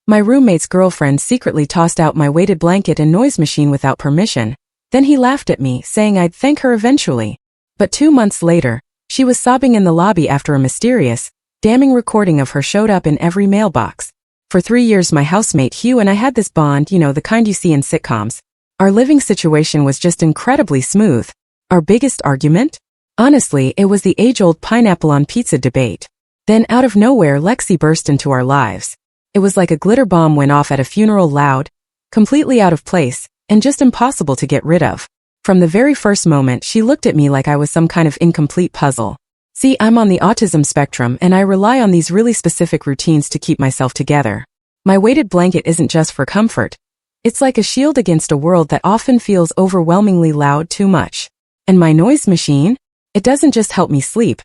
My roommate's girlfriend secretly tossed out my weighted blanket and noise machine without permission. Then he laughed at me, saying I'd thank her eventually. But 2 months later, she was sobbing in the lobby after a mysterious, damning recording of her showed up in every mailbox. For 3 years my housemate Hugh and I had this bond, the kind you see in sitcoms. Our living situation was just incredibly smooth. Our biggest argument? Honestly, it was the age-old pineapple on pizza debate. Then out of nowhere Lexi burst into our lives. It was like a glitter bomb went off at a funeral, loud, completely out of place, and just impossible to get rid of. From the very first moment she looked at me like I was some kind of incomplete puzzle. See, I'm on the autism spectrum and I rely on these really specific routines to keep myself together. My weighted blanket isn't just for comfort. It's like a shield against a world that often feels overwhelmingly loud too much. And my noise machine? It doesn't just help me sleep.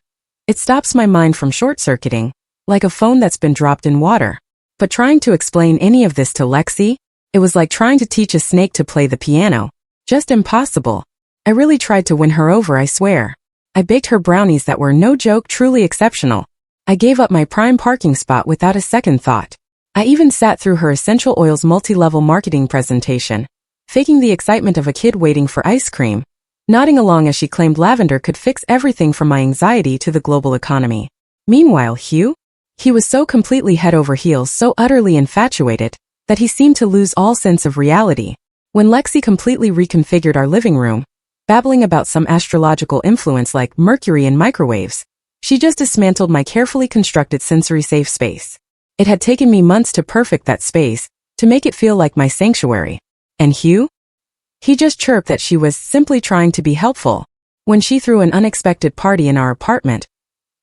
It stops my mind from short-circuiting, like a phone that's been dropped in water. But trying to explain any of this to Lexi, it was like trying to teach a snake to play the piano. Just impossible. I really tried to win her over, I swear. I baked her brownies that were, no joke, truly exceptional. I gave up my prime parking spot without a second thought. I even sat through her essential oils multi-level marketing presentation, faking the excitement of a kid waiting for ice cream, nodding along as she claimed lavender could fix everything from my anxiety to the global economy. Meanwhile, Hugh? He was so completely head over heels, so utterly infatuated, that he seemed to lose all sense of reality. When Lexi completely reconfigured our living room, babbling about some astrological influence like Mercury and microwaves, she just dismantled my carefully constructed sensory-safe space. It had taken me months to perfect that space, to make it feel like my sanctuary. And Hugh? He just chirped that she was simply trying to be helpful when she threw an unexpected party in our apartment.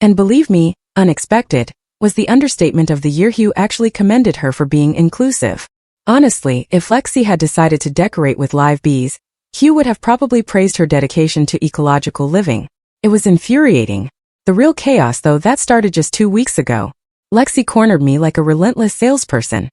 And believe me, unexpected was the understatement of the year. Hugh actually commended her for being inclusive. Honestly, if Lexi had decided to decorate with live bees, Hugh would have probably praised her dedication to ecological living. It was infuriating. The real chaos, though, that started just 2 weeks ago. Lexi cornered me like a relentless salesperson.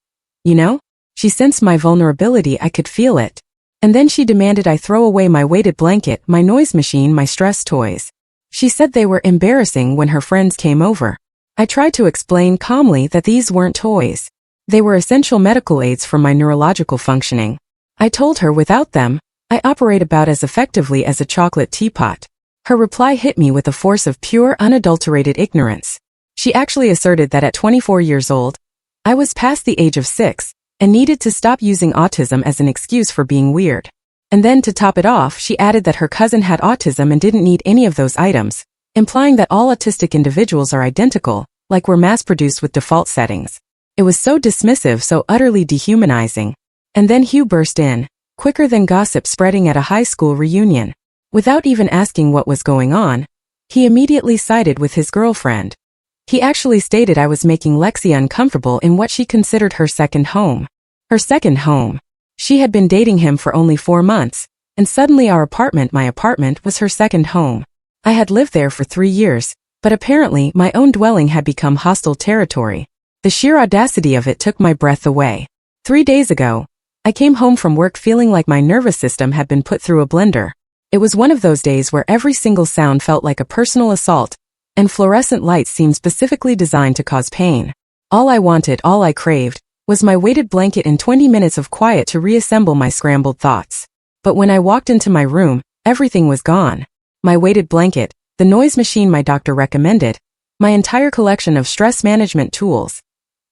She sensed my vulnerability, I could feel it. And then she demanded I throw away my weighted blanket, my noise machine, my stress toys. She said they were embarrassing when her friends came over. I tried to explain calmly that these weren't toys. They were essential medical aids for my neurological functioning. I told her without them, I operate about as effectively as a chocolate teapot. Her reply hit me with the force of pure, unadulterated ignorance. She actually asserted that at 24 years old, I was past the age of 6, and needed to stop using autism as an excuse for being weird. And then to top it off, she added that her cousin had autism and didn't need any of those items, implying that all autistic individuals are identical, like we're mass-produced with default settings. It was so dismissive, so utterly dehumanizing. And then Hugh burst in, quicker than gossip spreading at a high school reunion. Without even asking what was going on, he immediately sided with his girlfriend. He actually stated I was making Lexi uncomfortable in what she considered her second home. Her second home. She had been dating him for only 4 months, and suddenly our apartment, my apartment, was her second home. I had lived there for 3 years, but apparently my own dwelling had become hostile territory. The sheer audacity of it took my breath away. 3 days ago, I came home from work feeling like my nervous system had been put through a blender. It was one of those days where every single sound felt like a personal assault, and fluorescent lights seemed specifically designed to cause pain. All I wanted, all I craved, was my weighted blanket and 20 minutes of quiet to reassemble my scrambled thoughts. But when I walked into my room, everything was gone. My weighted blanket, the noise machine my doctor recommended, my entire collection of stress management tools.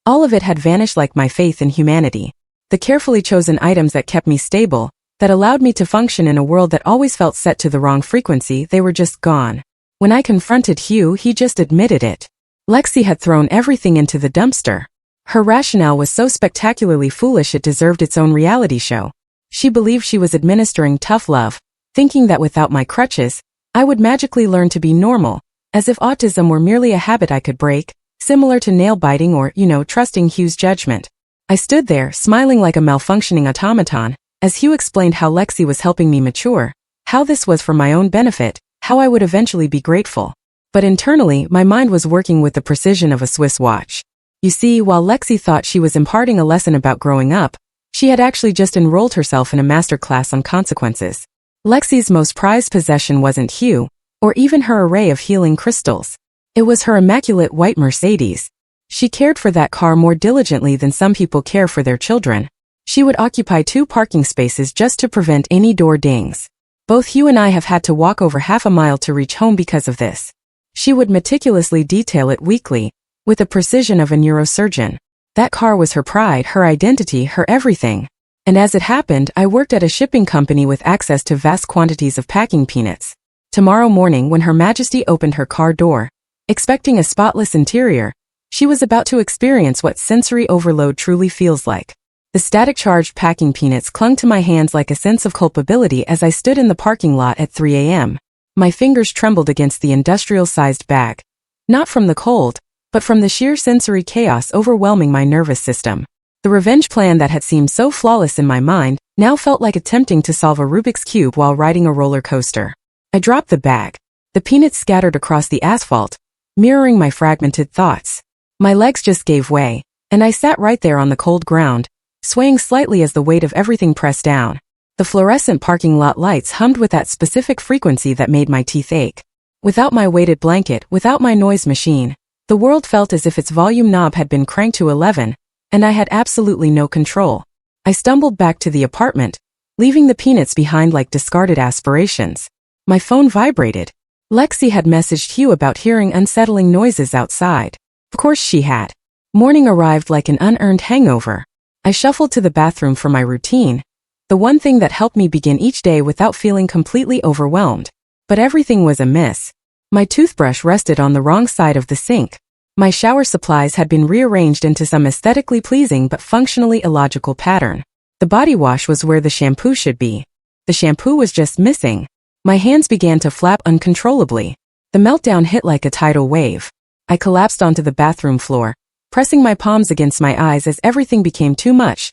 All of it had vanished like my faith in humanity. The carefully chosen items that kept me stable, that allowed me to function in a world that always felt set to the wrong frequency, they were just gone. When I confronted Hugh, he just admitted it. Lexi had thrown everything into the dumpster. Her rationale was so spectacularly foolish it deserved its own reality show. She believed she was administering tough love, thinking that without my crutches, I would magically learn to be normal, as if autism were merely a habit I could break, similar to nail biting or, trusting Hugh's judgment. I stood there, smiling like a malfunctioning automaton, as Hugh explained how Lexi was helping me mature, how this was for my own benefit, how I would eventually be grateful. But internally, my mind was working with the precision of a Swiss watch. You see, while Lexi thought she was imparting a lesson about growing up, she had actually just enrolled herself in a master class on consequences. Lexi's most prized possession wasn't Hugh, or even her array of healing crystals. It was her immaculate white Mercedes. She cared for that car more diligently than some people care for their children. She would occupy 2 parking spaces just to prevent any door dings. Both Hugh and I have had to walk over half a mile to reach home because of this. She would meticulously detail it weekly, with the precision of a neurosurgeon. That car was her pride, her identity, her everything. And as it happened, I worked at a shipping company with access to vast quantities of packing peanuts. Tomorrow morning, when Her Majesty opened her car door, expecting a spotless interior, she was about to experience what sensory overload truly feels like. The static-charged packing peanuts clung to my hands like a sense of culpability as I stood in the parking lot at 3 a.m. My fingers trembled against the industrial-sized bag. Not from the cold, but from the sheer sensory chaos overwhelming my nervous system. The revenge plan that had seemed so flawless in my mind now felt like attempting to solve a Rubik's Cube while riding a roller coaster. I dropped the bag. The peanuts scattered across the asphalt, mirroring my fragmented thoughts. My legs just gave way, and I sat right there on the cold ground, swaying slightly as the weight of everything pressed down. The fluorescent parking lot lights hummed with that specific frequency that made my teeth ache. Without my weighted blanket, without my noise machine, the world felt as if its volume knob had been cranked to 11, and I had absolutely no control. I stumbled back to the apartment, leaving the peanuts behind like discarded aspirations. My phone vibrated. Lexi had messaged Hugh about hearing unsettling noises outside. Of course she had. Morning arrived like an unearned hangover. I shuffled to the bathroom for my routine, the one thing that helped me begin each day without feeling completely overwhelmed. But everything was amiss. My toothbrush rested on the wrong side of the sink. My shower supplies had been rearranged into some aesthetically pleasing but functionally illogical pattern. The body wash was where the shampoo should be. The shampoo was just missing. My hands began to flap uncontrollably. The meltdown hit like a tidal wave. I collapsed onto the bathroom floor, pressing my palms against my eyes as everything became too much.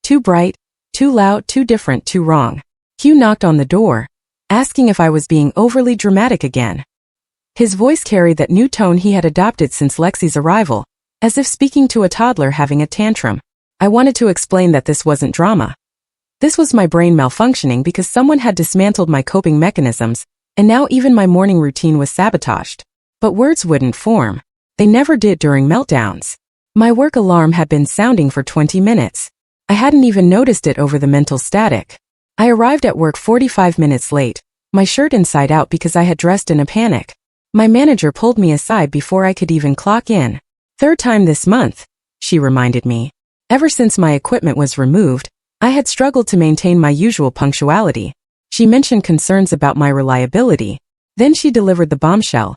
Too bright, too loud, too different, too wrong. Hugh knocked on the door, asking if I was being overly dramatic again. His voice carried that new tone he had adopted since Lexi's arrival, as if speaking to a toddler having a tantrum. I wanted to explain that this wasn't drama. This was my brain malfunctioning because someone had dismantled my coping mechanisms, and now even my morning routine was sabotaged. But words wouldn't form. They never did during meltdowns. My work alarm had been sounding for 20 minutes. I hadn't even noticed it over the mental static. I arrived at work 45 minutes late, my shirt inside out because I had dressed in a panic. My manager pulled me aside before I could even clock in. "Third time this month," she reminded me. Ever since my equipment was removed, I had struggled to maintain my usual punctuality. She mentioned concerns about my reliability. Then she delivered the bombshell.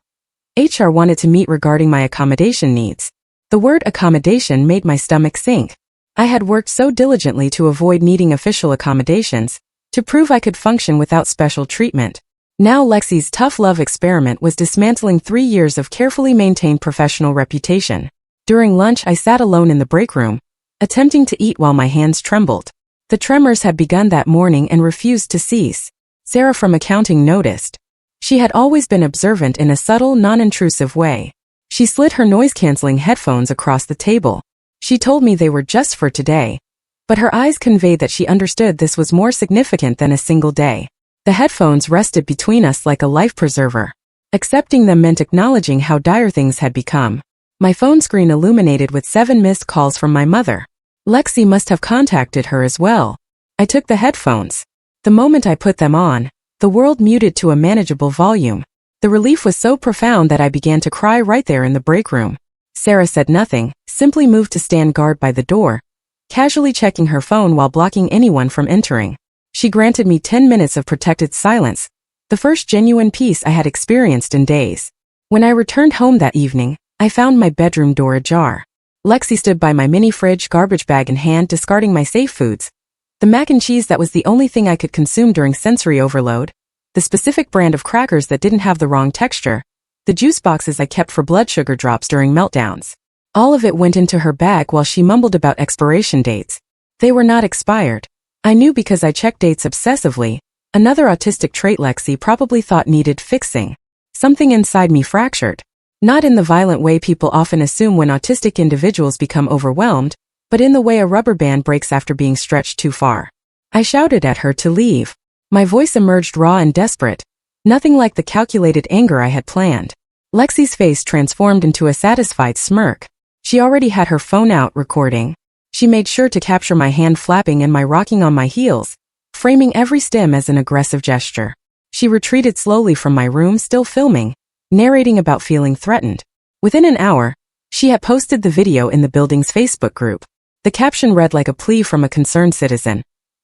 HR wanted to meet regarding my accommodation needs. The word accommodation made my stomach sink. I had worked so diligently to avoid needing official accommodations, to prove I could function without special treatment. Now Lexi's tough love experiment was dismantling 3 years of carefully maintained professional reputation. During lunch I sat alone in the break room, attempting to eat while my hands trembled. The tremors had begun that morning and refused to cease. Sarah from accounting noticed. She had always been observant in a subtle, non-intrusive way. She slid her noise-canceling headphones across the table. She told me they were just for today, but her eyes conveyed that she understood this was more significant than a single day. The headphones rested between us like a life preserver. Accepting them meant acknowledging how dire things had become. My phone screen illuminated with 7 missed calls from my mother. Lexi must have contacted her as well. I took the headphones. The moment I put them on, the world muted to a manageable volume. The relief was so profound that I began to cry right there in the break room. Sarah said nothing, simply moved to stand guard by the door, casually checking her phone while blocking anyone from entering. She granted me 10 minutes of protected silence, the first genuine peace I had experienced in days. When I returned home that evening, I found my bedroom door ajar. Lexi stood by my mini fridge, garbage bag in hand, discarding my safe foods. The mac and cheese that was the only thing I could consume during sensory overload, the specific brand of crackers that didn't have the wrong texture, the juice boxes I kept for blood sugar drops during meltdowns. All of it went into her bag while she mumbled about expiration dates. They were not expired. I knew because I checked dates obsessively, another autistic trait Lexi probably thought needed fixing. Something inside me fractured. Not in the violent way people often assume when autistic individuals become overwhelmed, but in the way a rubber band breaks after being stretched too far. I shouted at her to leave. My voice emerged raw and desperate, nothing like the calculated anger I had planned. Lexi's face transformed into a satisfied smirk. She already had her phone out recording. She made sure to capture my hand flapping and my rocking on my heels, framing every stim as an aggressive gesture. She retreated slowly from my room, still filming, narrating about feeling threatened. Within an hour, she had posted the video in the building's Facebook group. The caption read like a plea from a concerned citizen.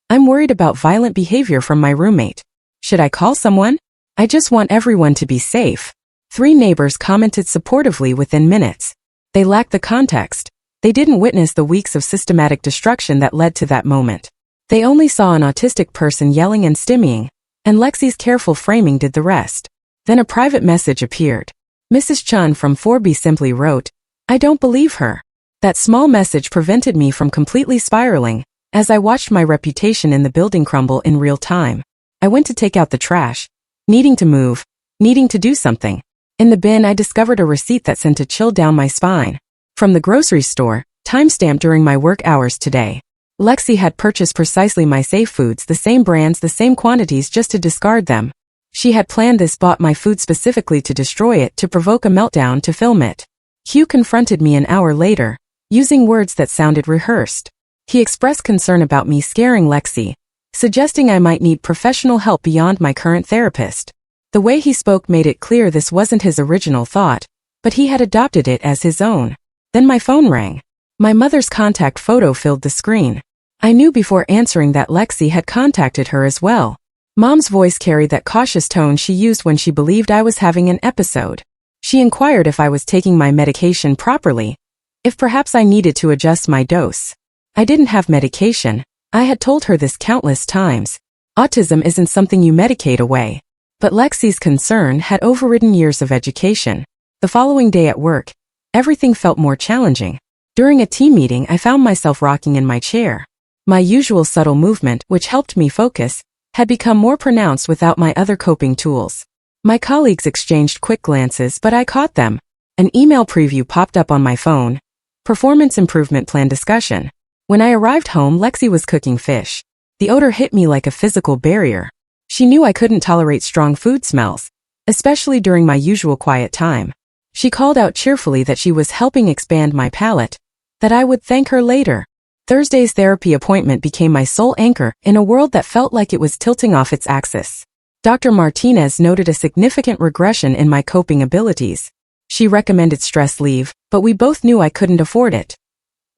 I'm worried about violent behavior from my roommate. Should I call someone? I just want everyone to be safe. 3 neighbors commented supportively within minutes. They lacked the context. They didn't witness the weeks of systematic destruction that led to that moment. They only saw an autistic person yelling and stimmying, and Lexi's careful framing did the rest. Then a private message appeared. Mrs. Chun from 4B simply wrote, I don't believe her. That small message prevented me from completely spiraling, as I watched my reputation in the building crumble in real time. I went to take out the trash, needing to move, needing to do something. In the bin, I discovered a receipt that sent a chill down my spine. From the grocery store, timestamped during my work hours today. Lexi had purchased precisely my safe foods, the same brands, the same quantities, just to discard them. She had planned this, bought my food specifically to destroy it, to provoke a meltdown, to film it. Hugh confronted me an hour later, using words that sounded rehearsed. He expressed concern about me scaring Lexi, suggesting I might need professional help beyond my current therapist. The way he spoke made it clear this wasn't his original thought, but he had adopted it as his own. Then my phone rang. My mother's contact photo filled the screen. I knew before answering that Lexi had contacted her as well. Mom's voice carried that cautious tone she used when she believed I was having an episode. She inquired if I was taking my medication properly, if perhaps I needed to adjust my dose. I didn't have medication. I had told her this countless times. Autism isn't something you medicate away. But Lexi's concern had overridden years of education. The following day at work, everything felt more challenging. During a team meeting, I found myself rocking in my chair. My usual subtle movement, which helped me focus, had become more pronounced without my other coping tools. My colleagues exchanged quick glances, but I caught them. An email preview popped up on my phone. Performance improvement plan discussion. When I arrived home, Lexi was cooking fish. The odor hit me like a physical barrier. She knew I couldn't tolerate strong food smells, especially during my usual quiet time. She called out cheerfully that she was helping expand my palate, that I would thank her later. Thursday's therapy appointment became my sole anchor in a world that felt like it was tilting off its axis. Dr. Martinez noted a significant regression in my coping abilities. She recommended stress leave, but we both knew I couldn't afford it.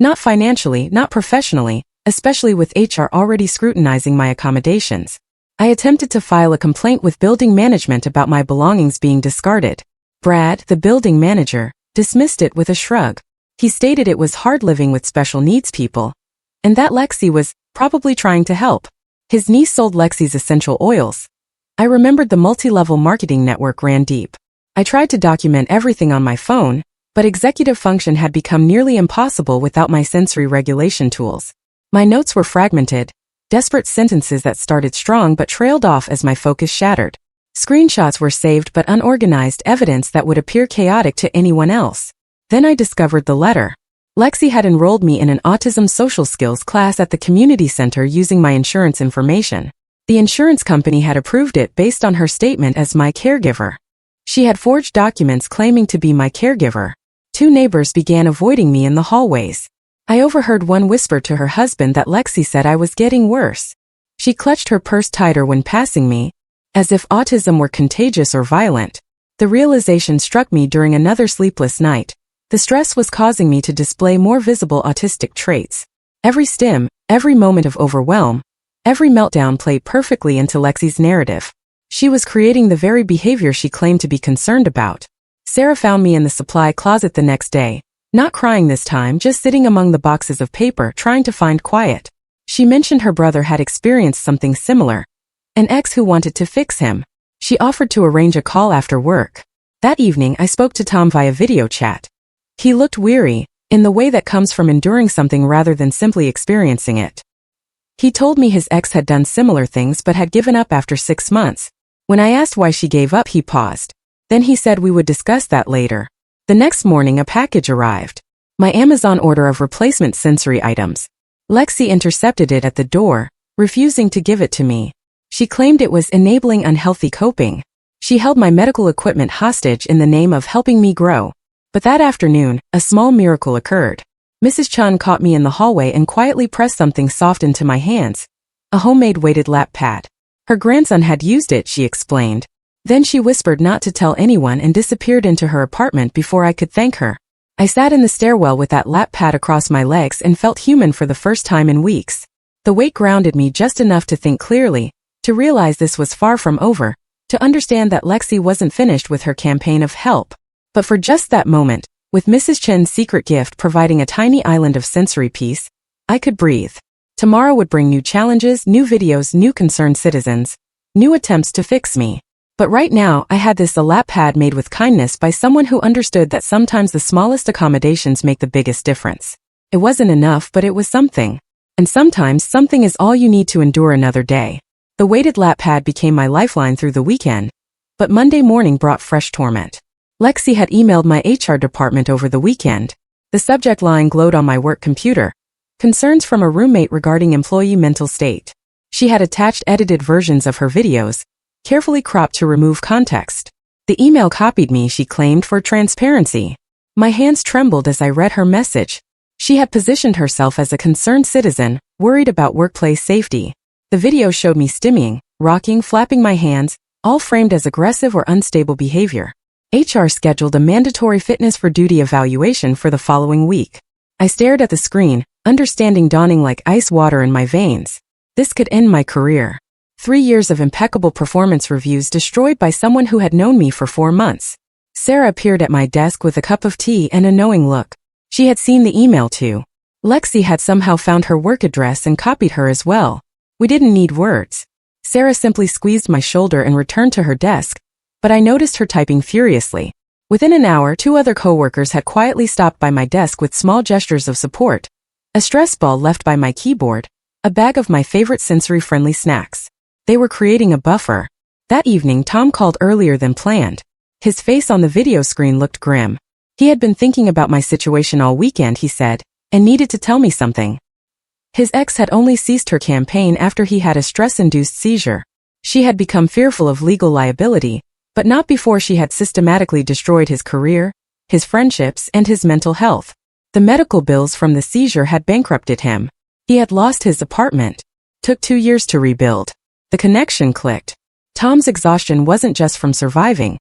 Not financially, not professionally, especially with HR already scrutinizing my accommodations. I attempted to file a complaint with building management about my belongings being discarded. Brad, the building manager, dismissed it with a shrug. He stated it was hard living with special needs people, and that Lexi was probably trying to help. His niece sold Lexi's essential oils. I remembered the multi-level marketing network ran deep. I tried to document everything on my phone, but executive function had become nearly impossible without my sensory regulation tools. My notes were fragmented, desperate sentences that started strong but trailed off as my focus shattered. Screenshots were saved but unorganized, evidence that would appear chaotic to anyone else. Then I discovered the letter. Lexi had enrolled me in an autism social skills class at the community center using my insurance information. The insurance company had approved it based on her statement as my caregiver. She had forged documents claiming to be my caregiver. 2 neighbors began avoiding me in the hallways. I overheard one whisper to her husband that Lexi said I was getting worse. She clutched her purse tighter when passing me, as if autism were contagious or violent. The realization struck me during another sleepless night. The stress was causing me to display more visible autistic traits. Every stim, every moment of overwhelm, every meltdown played perfectly into Lexi's narrative. She was creating the very behavior she claimed to be concerned about. Sarah found me in the supply closet the next day, not crying this time, just sitting among the boxes of paper trying to find quiet. She mentioned her brother had experienced something similar, an ex who wanted to fix him. She offered to arrange a call after work. That evening I spoke to Tom via video chat. He looked weary, in the way that comes from enduring something rather than simply experiencing it. He told me his ex had done similar things but had given up after 6 months. When I asked why she gave up, he paused. Then he said we would discuss that later. The next morning a package arrived. My Amazon order of replacement sensory items. Lexi intercepted it at the door, refusing to give it to me. She claimed it was enabling unhealthy coping. She held my medical equipment hostage in the name of helping me grow. But that afternoon, a small miracle occurred. Mrs. Chun caught me in the hallway and quietly pressed something soft into my hands. A homemade weighted lap pad. Her grandson had used it, she explained. Then she whispered not to tell anyone and disappeared into her apartment before I could thank her. I sat in the stairwell with that lap pad across my legs and felt human for the first time in weeks. The weight grounded me just enough to think clearly, to realize this was far from over, to understand that Lexi wasn't finished with her campaign of help. But for just that moment, with Mrs. Chen's secret gift providing a tiny island of sensory peace, I could breathe. Tomorrow would bring new challenges, new videos, new concerned citizens, new attempts to fix me. But right now, I had this lap pad made with kindness by someone who understood that sometimes the smallest accommodations make the biggest difference. It wasn't enough, but it was something. And sometimes something is all you need to endure another day. The weighted lap pad became my lifeline through the weekend, but Monday morning brought fresh torment. Lexi had emailed my HR department over the weekend. The subject line glowed on my work computer. Concerns from a roommate regarding employee mental state. She had attached edited versions of her videos, carefully cropped to remove context. The email copied me, she claimed, for transparency. My hands trembled as I read her message. She had positioned herself as a concerned citizen, worried about workplace safety. The video showed me stimming, rocking, flapping my hands, all framed as aggressive or unstable behavior. HR scheduled a mandatory fitness for duty evaluation for the following week. I stared at the screen, understanding dawning like ice water in my veins. This could end my career. 3 years of impeccable performance reviews destroyed by someone who had known me for 4 months. Sarah appeared at my desk with a cup of tea and a knowing look. She had seen the email too. Lexi had somehow found her work address and copied her as well. We didn't need words. Sarah simply squeezed my shoulder and returned to her desk, but I noticed her typing furiously. Within an hour, 2 other coworkers had quietly stopped by my desk with small gestures of support. A stress ball left by my keyboard, a bag of my favorite sensory-friendly snacks. They were creating a buffer. That evening, Tom called earlier than planned. His face on the video screen looked grim. He had been thinking about my situation all weekend, he said, and needed to tell me something. His ex had only ceased her campaign after he had a stress-induced seizure. She had become fearful of legal liability, but not before she had systematically destroyed his career, his friendships, and his mental health. The medical bills from the seizure had bankrupted him. He had lost his apartment. Took 2 years to rebuild. The connection clicked. Tom's exhaustion wasn't just from surviving.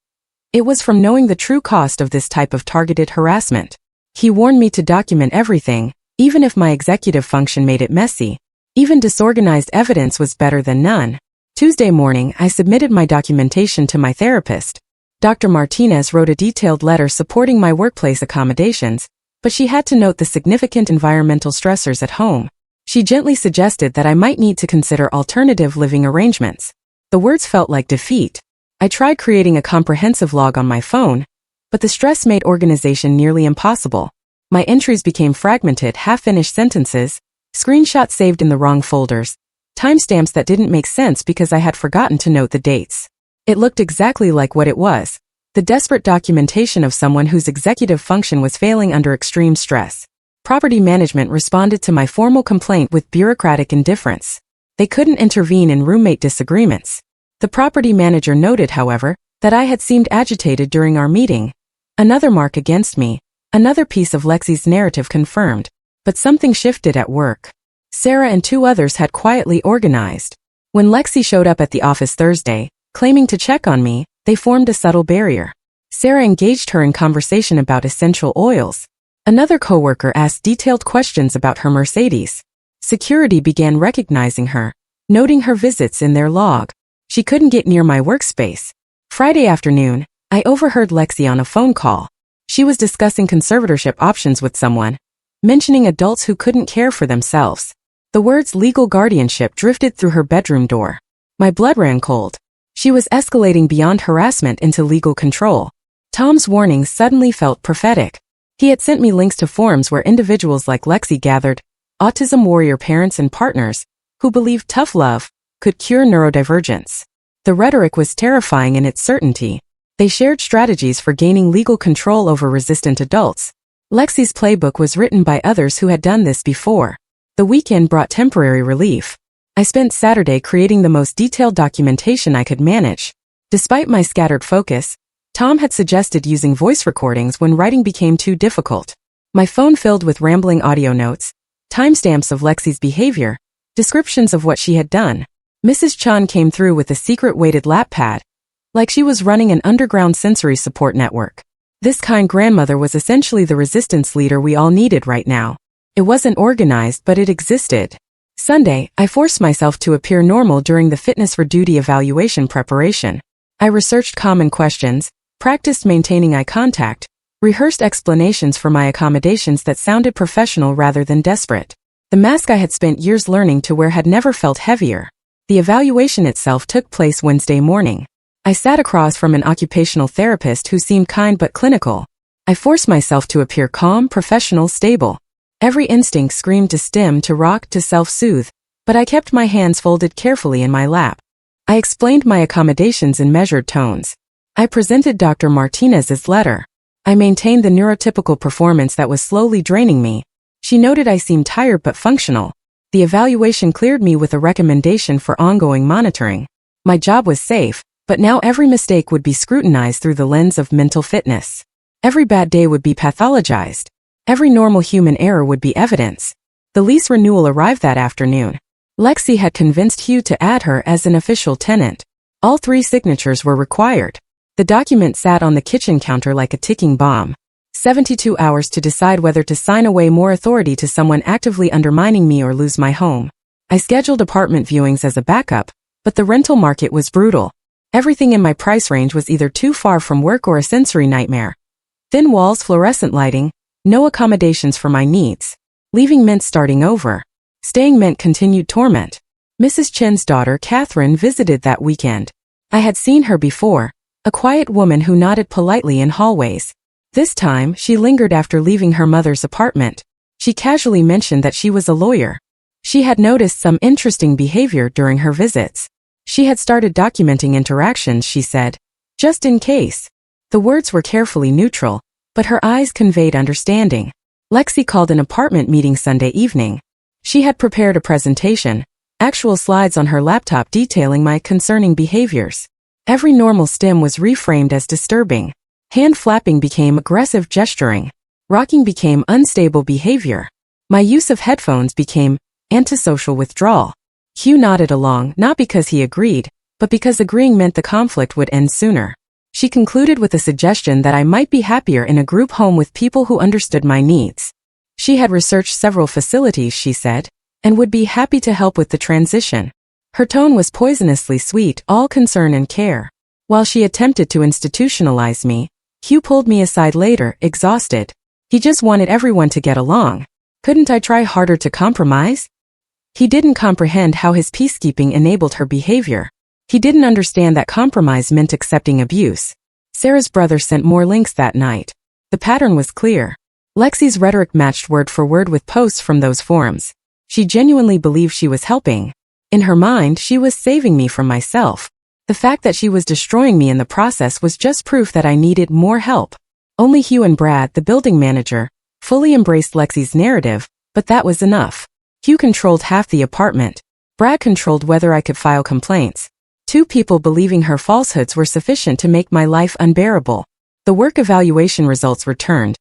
It was from knowing the true cost of this type of targeted harassment. He warned me to document everything, even if my executive function made it messy. Even disorganized evidence was better than none. Tuesday morning, I submitted my documentation to my therapist. Dr. Martinez wrote a detailed letter supporting my workplace accommodations, but she had to note the significant environmental stressors at home. She gently suggested that I might need to consider alternative living arrangements. The words felt like defeat. I tried creating a comprehensive log on my phone, but the stress made organization nearly impossible. My entries became fragmented, half-finished sentences, screenshots saved in the wrong folders, timestamps that didn't make sense because I had forgotten to note the dates. It looked exactly like what it was, the desperate documentation of someone whose executive function was failing under extreme stress. Property management responded to my formal complaint with bureaucratic indifference. They couldn't intervene in roommate disagreements. The property manager noted, however, that I had seemed agitated during our meeting. Another mark against me, another piece of Lexi's narrative confirmed. But something shifted at work. Sarah and 2 others had quietly organized. When Lexi showed up at the office Thursday, claiming to check on me, they formed a subtle barrier. Sarah engaged her in conversation about essential oils. Another coworker asked detailed questions about her Mercedes. Security began recognizing her, noting her visits in their log. She couldn't get near my workspace. Friday afternoon, I overheard Lexi on a phone call. She was discussing conservatorship options with someone, mentioning adults who couldn't care for themselves. The words legal guardianship drifted through her bedroom door. My blood ran cold. She was escalating beyond harassment into legal control. Tom's warnings suddenly felt prophetic. He had sent me links to forums where individuals like Lexi gathered, autism warrior parents and partners, who believed tough love could cure neurodivergence. The rhetoric was terrifying in its certainty. They shared strategies for gaining legal control over resistant adults. Lexi's playbook was written by others who had done this before. The weekend brought temporary relief. I spent Saturday creating the most detailed documentation I could manage. Despite my scattered focus, Tom had suggested using voice recordings when writing became too difficult. My phone filled with rambling audio notes, timestamps of Lexi's behavior, descriptions of what she had done. Mrs. Chan came through with a secret weighted lap pad, like she was running an underground sensory support network. This kind grandmother was essentially the resistance leader we all needed right now. It wasn't organized, but it existed. Sunday, I forced myself to appear normal during the fitness for duty evaluation preparation. I researched common questions, practiced maintaining eye contact, rehearsed explanations for my accommodations that sounded professional rather than desperate. The mask I had spent years learning to wear had never felt heavier. The evaluation itself took place Wednesday morning. I sat across from an occupational therapist who seemed kind but clinical. I forced myself to appear calm, professional, stable. Every instinct screamed to stim, to rock, to self-soothe, but I kept my hands folded carefully in my lap. I explained my accommodations in measured tones. I presented Dr. Martinez's letter. I maintained the neurotypical performance that was slowly draining me. She noted I seemed tired but functional. The evaluation cleared me with a recommendation for ongoing monitoring. My job was safe, but now every mistake would be scrutinized through the lens of mental fitness. Every bad day would be pathologized. Every normal human error would be evidence. The lease renewal arrived that afternoon. Lexi had convinced Hugh to add her as an official tenant. All 3 signatures were required. The document sat on the kitchen counter like a ticking bomb. 72 hours to decide whether to sign away more authority to someone actively undermining me or lose my home. I scheduled apartment viewings as a backup, but the rental market was brutal. Everything in my price range was either too far from work or a sensory nightmare. Thin walls, fluorescent lighting, no accommodations for my needs. Leaving meant starting over. Staying meant continued torment. Mrs. Chen's daughter, Catherine, visited that weekend. I had seen her before, a quiet woman who nodded politely in hallways. This time, she lingered after leaving her mother's apartment. She casually mentioned that she was a lawyer. She had noticed some interesting behavior during her visits. She had started documenting interactions, she said, just in case. The words were carefully neutral, but her eyes conveyed understanding. Lexi called an apartment meeting Sunday evening. She had prepared a presentation, actual slides on her laptop detailing my concerning behaviors. Every normal stim was reframed as disturbing. Hand flapping became aggressive gesturing. Rocking became unstable behavior. My use of headphones became antisocial withdrawal. Hugh nodded along, not because he agreed, but because agreeing meant the conflict would end sooner. She concluded with a suggestion that I might be happier in a group home with people who understood my needs. She had researched several facilities, she said, and would be happy to help with the transition. Her tone was poisonously sweet, all concern and care. While she attempted to institutionalize me, Hugh pulled me aside later, exhausted. He just wanted everyone to get along. Couldn't I try harder to compromise? He didn't comprehend how his peacekeeping enabled her behavior. He didn't understand that compromise meant accepting abuse. Sarah's brother sent more links that night. The pattern was clear. Lexi's rhetoric matched word for word with posts from those forums. She genuinely believed she was helping. In her mind, she was saving me from myself. The fact that she was destroying me in the process was just proof that I needed more help. Only Hugh and Brad, the building manager, fully embraced Lexi's narrative, but that was enough. Hugh controlled half the apartment. Brad controlled whether I could file complaints. 2 people believing her falsehoods were sufficient to make my life unbearable. The work evaluation results returned.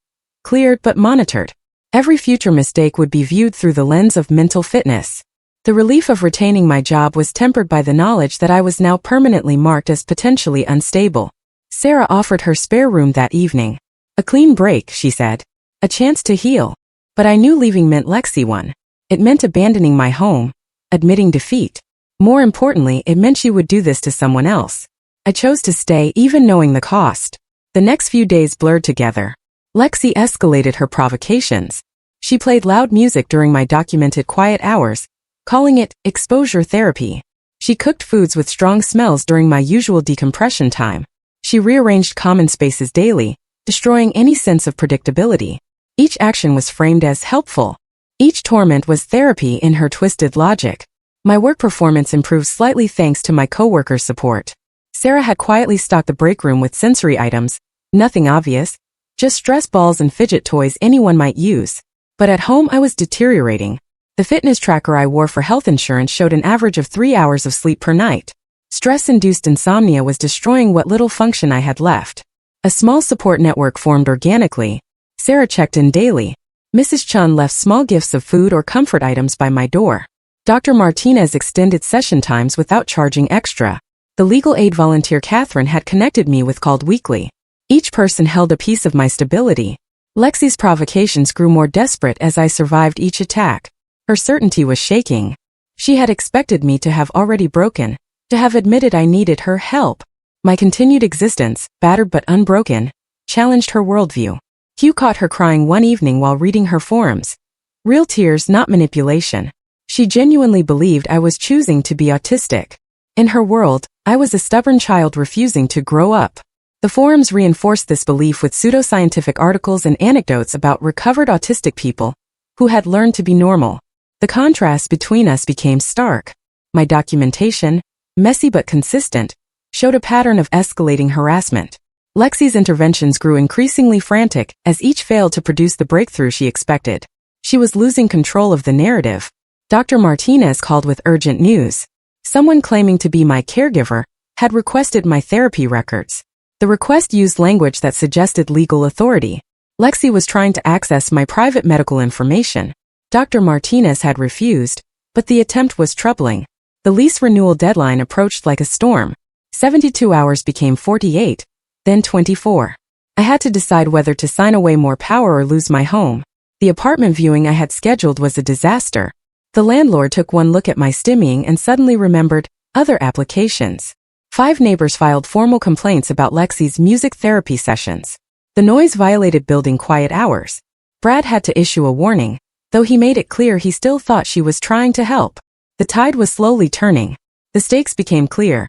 Cleared but monitored. Every future mistake would be viewed through the lens of mental fitness. The relief of retaining my job was tempered by the knowledge that I was now permanently marked as potentially unstable. Sarah offered her spare room that evening. A clean break, she said. A chance to heal. But I knew leaving meant Lexi won. It meant abandoning my home. Admitting defeat. More importantly, it meant she would do this to someone else. I chose to stay, even knowing the cost. The next few days blurred together. Lexi escalated her provocations. She played loud music during my documented quiet hours, calling it exposure therapy. She cooked foods with strong smells during my usual decompression time. She rearranged common spaces daily, destroying any sense of predictability. Each action was framed as helpful. Each torment was therapy in her twisted logic. My work performance improved slightly thanks to my coworkers' support. Sarah had quietly stocked the break room with sensory items, nothing obvious, just stress balls and fidget toys anyone might use. But at home I was deteriorating. The fitness tracker I wore for health insurance showed an average of 3 hours of sleep per night. Stress-induced insomnia was destroying what little function I had left. A small support network formed organically. Sarah checked in daily. Mrs. Chun left small gifts of food or comfort items by my door. Dr. Martinez extended session times without charging extra. The legal aid volunteer Catherine had connected me with called weekly. Each person held a piece of my stability. Lexi's provocations grew more desperate as I survived each attack. Her certainty was shaking. She had expected me to have already broken, to have admitted I needed her help. My continued existence, battered but unbroken, challenged her worldview. Hugh caught her crying one evening while reading her forums. Real tears, not manipulation. She genuinely believed I was choosing to be autistic. In her world, I was a stubborn child refusing to grow up. The forums reinforced this belief with pseudoscientific articles and anecdotes about recovered autistic people who had learned to be normal. The contrast between us became stark. My documentation, messy but consistent, showed a pattern of escalating harassment. Lexi's interventions grew increasingly frantic as each failed to produce the breakthrough she expected. She was losing control of the narrative. Dr. Martinez called with urgent news. Someone claiming to be my caregiver had requested my therapy records. The request used language that suggested legal authority. Lexi was trying to access my private medical information. Dr. Martinez had refused, but the attempt was troubling. The lease renewal deadline approached like a storm. 72 hours became 48, then 24. I had to decide whether to sign away more power or lose my home. The apartment viewing I had scheduled was a disaster. The landlord took one look at my stimming and suddenly remembered other applications. 5 neighbors filed formal complaints about Lexi's music therapy sessions. The noise violated building quiet hours. Brad had to issue a warning, though he made it clear he still thought she was trying to help. The tide was slowly turning. The stakes became clear.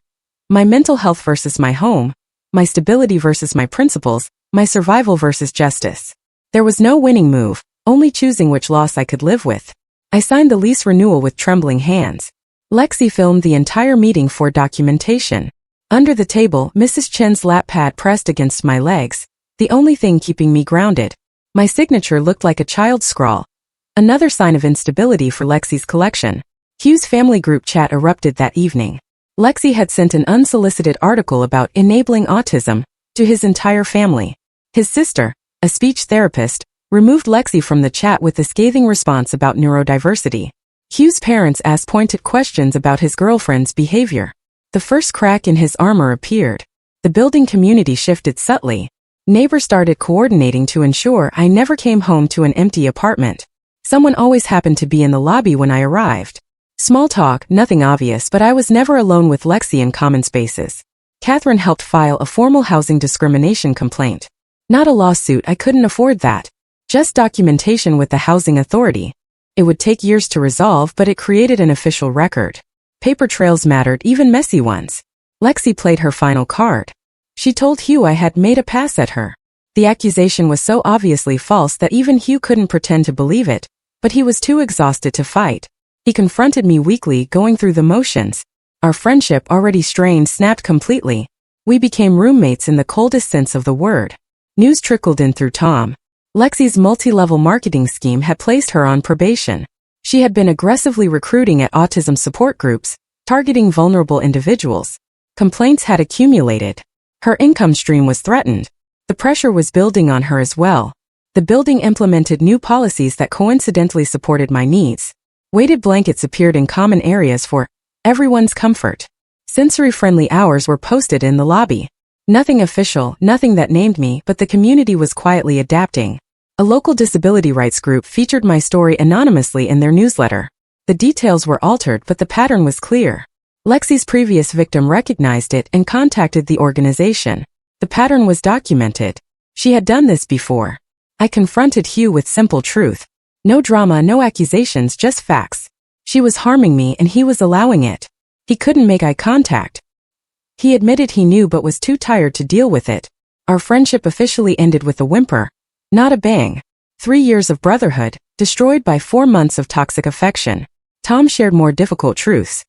My mental health versus my home, my stability versus my principles, my survival versus justice. There was no winning move, only choosing which loss I could live with. I signed the lease renewal with trembling hands. Lexi filmed the entire meeting for documentation. Under the table, Mrs. Chen's lap pad pressed against my legs, the only thing keeping me grounded. My signature looked like a child's scrawl. Another sign of instability for Lexi's collection. Hugh's family group chat erupted that evening. Lexi had sent an unsolicited article about enabling autism to his entire family. His sister, a speech therapist, removed Lexi from the chat with a scathing response about neurodiversity. Hugh's parents asked pointed questions about his girlfriend's behavior. The first crack in his armor appeared. The building community shifted subtly. Neighbors started coordinating to ensure I never came home to an empty apartment. Someone always happened to be in the lobby when I arrived. Small talk, nothing obvious, but I was never alone with Lexi in common spaces. Catherine helped file a formal housing discrimination complaint. Not a lawsuit, I couldn't afford that. Just documentation with the housing authority. It would take years to resolve, but it created an official record. Paper trails mattered, even messy ones. Lexi played her final card. She told Hugh I had made a pass at her. The accusation was so obviously false that even Hugh couldn't pretend to believe it, but he was too exhausted to fight. He confronted me weakly, going through the motions. Our friendship, already strained, snapped completely. We became roommates in the coldest sense of the word. News trickled in through Tom. Lexi's multi-level marketing scheme had placed her on probation. She had been aggressively recruiting at autism support groups, targeting vulnerable individuals. Complaints had accumulated. Her income stream was threatened. The pressure was building on her as well. The building implemented new policies that coincidentally supported my needs. Weighted blankets appeared in common areas for everyone's comfort. Sensory-friendly hours were posted in the lobby. Nothing official, nothing that named me, but the community was quietly adapting. A local disability rights group featured my story anonymously in their newsletter. The details were altered, but the pattern was clear. Lexi's previous victim recognized it and contacted the organization. The pattern was documented. She had done this before. I confronted Hugh with simple truth. No drama, no accusations, just facts. She was harming me and he was allowing it. He couldn't make eye contact. He admitted he knew but was too tired to deal with it. Our friendship officially ended with a whimper. Not a bang. 3 years of brotherhood, destroyed by 4 months of toxic affection. Tom shared more difficult truths.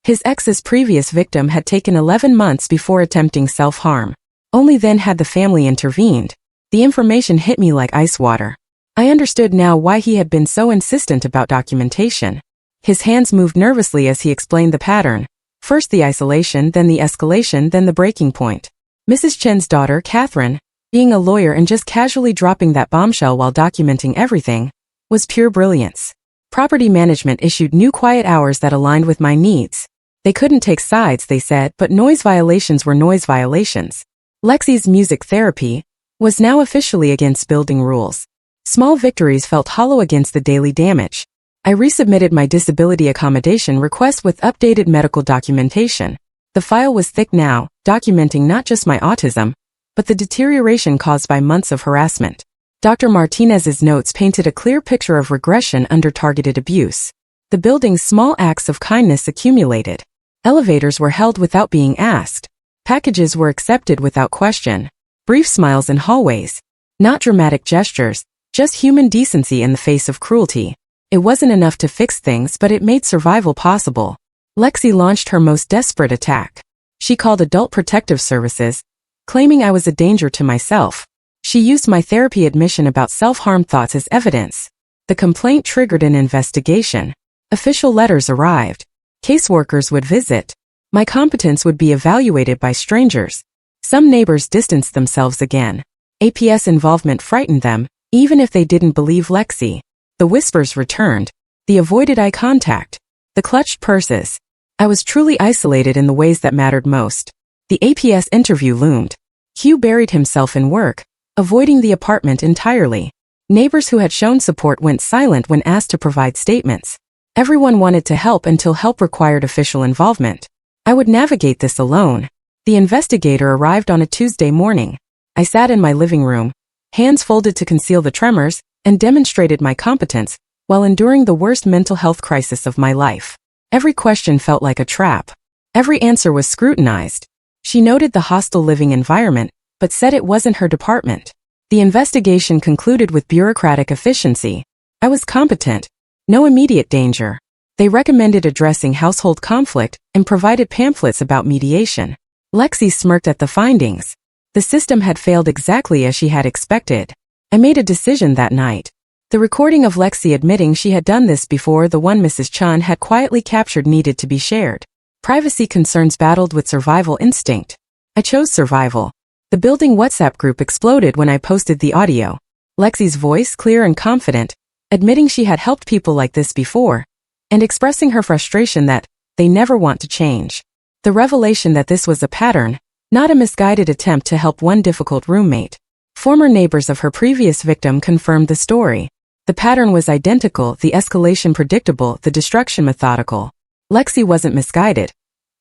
His ex's previous victim had taken 11 months before attempting self-harm. Only then had the family intervened. The information hit me like ice water. I understood now why he had been so insistent about documentation. His hands moved nervously as he explained the pattern. First the isolation, then the escalation, then the breaking point. Mrs. Chen's daughter, Catherine, being a lawyer and just casually dropping that bombshell while documenting everything, was pure brilliance. Property management issued new quiet hours that aligned with my needs. They couldn't take sides, they said, but noise violations were noise violations. Lexi's music therapy was now officially against building rules. Small victories felt hollow against the daily damage. I resubmitted my disability accommodation request with updated medical documentation. The file was thick now, documenting not just my autism, but the deterioration caused by months of harassment. Dr. Martinez's notes painted a clear picture of regression under targeted abuse. The building's small acts of kindness accumulated. Elevators were held without being asked. Packages were accepted without question. Brief smiles in hallways. Not dramatic gestures, just human decency in the face of cruelty. It wasn't enough to fix things, but it made survival possible. Lexi launched her most desperate attack. She called Adult Protective Services, claiming I was a danger to myself. She used my therapy admission about self-harm thoughts as evidence. The complaint triggered an investigation. Official letters arrived. Caseworkers would visit. My competence would be evaluated by strangers. Some neighbors distanced themselves again. APS involvement frightened them, even if they didn't believe Lexi. The whispers returned. The avoided eye contact. The clutched purses. I was truly isolated in the ways that mattered most. The APS interview loomed. Hugh buried himself in work, avoiding the apartment entirely. Neighbors who had shown support went silent when asked to provide statements. Everyone wanted to help until help required official involvement. I would navigate this alone. The investigator arrived on a Tuesday morning. I sat in my living room, hands folded to conceal the tremors, and demonstrated my competence while enduring the worst mental health crisis of my life. Every question felt like a trap. Every answer was scrutinized. She noted the hostile living environment, but said it wasn't her department. The investigation concluded with bureaucratic efficiency. I was competent. No immediate danger. They recommended addressing household conflict and provided pamphlets about mediation. Lexi smirked at the findings. The system had failed exactly as she had expected. I made a decision that night. The recording of Lexi admitting she had done this before, the one Mrs. Chan had quietly captured, needed to be shared. Privacy concerns battled with survival instinct. I chose survival. The building WhatsApp group exploded when I posted the audio. Lexi's voice, clear and confident, admitting she had helped people like this before, and expressing her frustration that they never want to change. The revelation that this was a pattern, not a misguided attempt to help one difficult roommate. Former neighbors of her previous victim confirmed the story. The pattern was identical, the escalation predictable, the destruction methodical. Lexi wasn't misguided.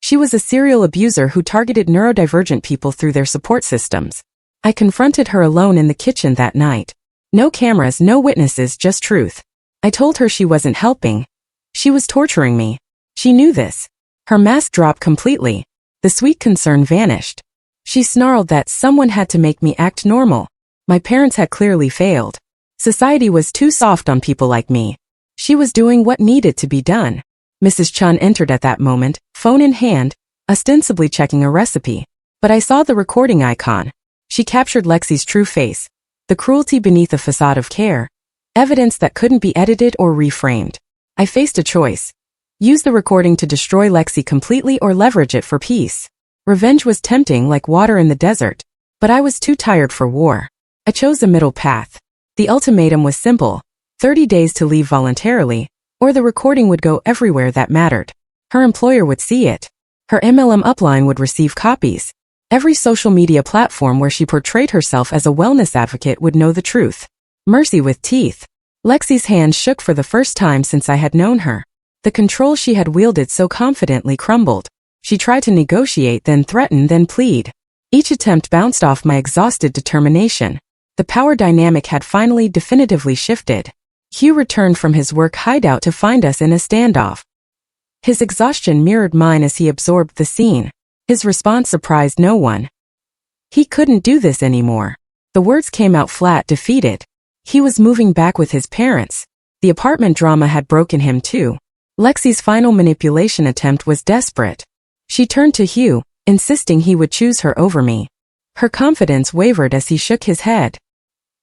She was a serial abuser who targeted neurodivergent people through their support systems. I confronted her alone in the kitchen that night. No cameras, no witnesses, just truth. I told her she wasn't helping. She was torturing me. She knew this. Her mask dropped completely. The sweet concern vanished. She snarled that someone had to make me act normal. My parents had clearly failed. Society was too soft on people like me. She was doing what needed to be done. Mrs. Chun entered at that moment, phone in hand, ostensibly checking a recipe. But I saw the recording icon. She captured Lexi's true face. The cruelty beneath a facade of care. Evidence that couldn't be edited or reframed. I faced a choice. Use the recording to destroy Lexi completely or leverage it for peace. Revenge was tempting like water in the desert. But I was too tired for war. I chose a middle path. The ultimatum was simple. 30 days to leave voluntarily, or the recording would go everywhere that mattered. Her employer would see it. Her MLM upline would receive copies. Every social media platform where she portrayed herself as a wellness advocate would know the truth. Mercy with teeth. Lexi's hand shook for the first time since I had known her. The control she had wielded so confidently crumbled. She tried to negotiate, then threaten, then plead. Each attempt bounced off my exhausted determination. The power dynamic had finally definitively shifted. Hugh returned from his work hideout to find us in a standoff. His exhaustion mirrored mine as he absorbed the scene. His response surprised no one. He couldn't do this anymore. The words came out flat, defeated. He was moving back with his parents. The apartment drama had broken him too. Lexi's final manipulation attempt was desperate. She turned to Hugh, insisting he would choose her over me. Her confidence wavered as he shook his head.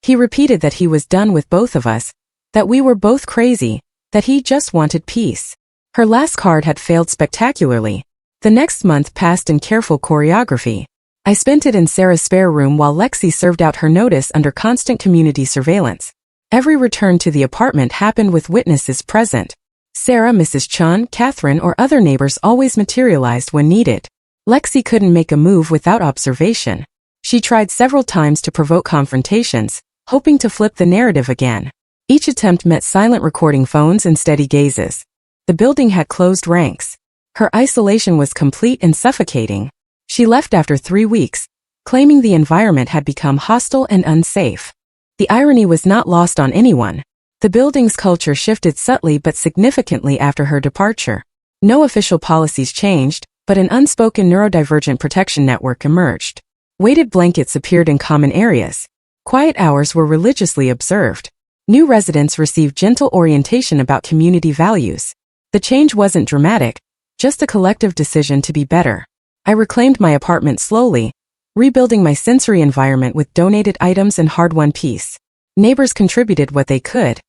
He repeated that he was done with both of us, that we were both crazy, that he just wanted peace. Her last card had failed spectacularly. The next month passed in careful choreography. I spent it in Sarah's spare room while Lexi served out her notice under constant community surveillance. Every return to the apartment happened with witnesses present. Sarah, Mrs. Chun, Catherine, or other neighbors always materialized when needed. Lexi couldn't make a move without observation. She tried several times to provoke confrontations, hoping to flip the narrative again. Each attempt met silent recording phones and steady gazes. The building had closed ranks. Her isolation was complete and suffocating. She left after 3 weeks, claiming the environment had become hostile and unsafe. The irony was not lost on anyone. The building's culture shifted subtly but significantly after her departure. No official policies changed, but an unspoken neurodivergent protection network emerged. Weighted blankets appeared in common areas. Quiet hours were religiously observed. New residents received gentle orientation about community values. The change wasn't dramatic, just a collective decision to be better. I reclaimed my apartment slowly, rebuilding my sensory environment with donated items and hard-won peace. Neighbors contributed what they could.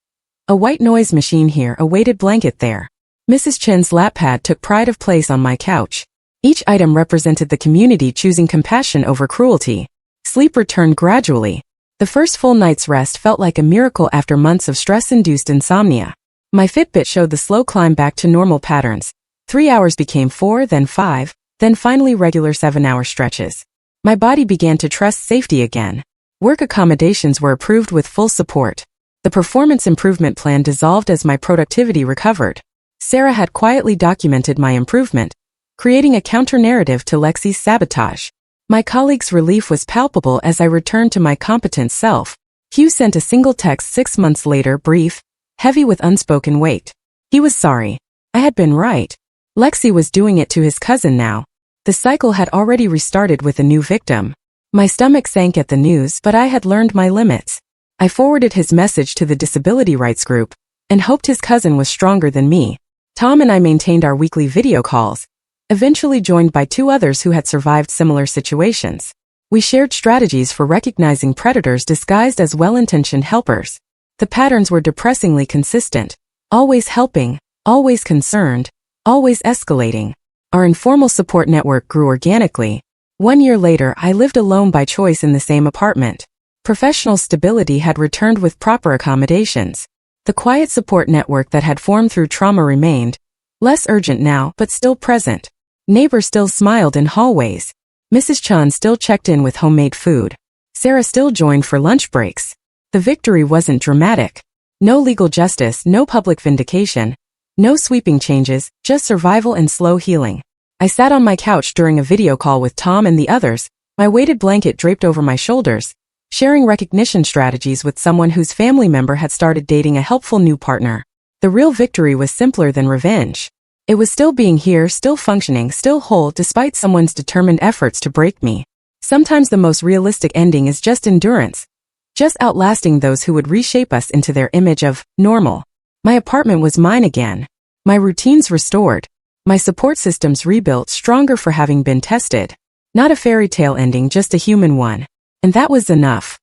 A white noise machine here, a weighted blanket there. Mrs. Chen's lap pad took pride of place on my couch. Each item represented the community choosing compassion over cruelty. Sleep returned gradually. The first full night's rest felt like a miracle after months of stress-induced insomnia. My Fitbit showed the slow climb back to normal patterns. 3 hours became 4, then 5, then finally regular 7-hour stretches. My body began to trust safety again. Work accommodations were approved with full support. The performance improvement plan dissolved as my productivity recovered. Sarah had quietly documented my improvement, creating a counter-narrative to Lexi's sabotage. My colleagues' relief was palpable as I returned to my competent self. Hugh sent a single text 6 months later, brief, heavy with unspoken weight. He was sorry. I had been right. Lexi was doing it to his cousin now. The cycle had already restarted with a new victim. My stomach sank at the news, but I had learned my limits. I forwarded his message to the disability rights group and hoped his cousin was stronger than me. Tom and I maintained our weekly video calls, eventually joined by 2 others who had survived similar situations. We shared strategies for recognizing predators disguised as well-intentioned helpers. The patterns were depressingly consistent. Always helping, always concerned, always escalating. Our informal support network grew organically. 1 year later, I lived alone by choice in the same apartment. Professional stability had returned with proper accommodations. The quiet support network that had formed through trauma remained, less urgent now, but still present. Neighbors still smiled in hallways. Mrs. Chun still checked in with homemade food. Sarah still joined for lunch breaks. The victory wasn't dramatic. No legal justice, no public vindication, no sweeping changes, just survival and slow healing. I sat on my couch during a video call with Tom and the others, my weighted blanket draped over my shoulders, sharing recognition strategies with someone whose family member had started dating a helpful new partner. The real victory was simpler than revenge. It was still being here, still functioning, still whole despite someone's determined efforts to break me. Sometimes the most realistic ending is just endurance, just outlasting those who would reshape us into their image of normal. My apartment was mine again. My routines restored. My support systems rebuilt, stronger for having been tested. Not a fairy tale ending, just a human one. And that was enough.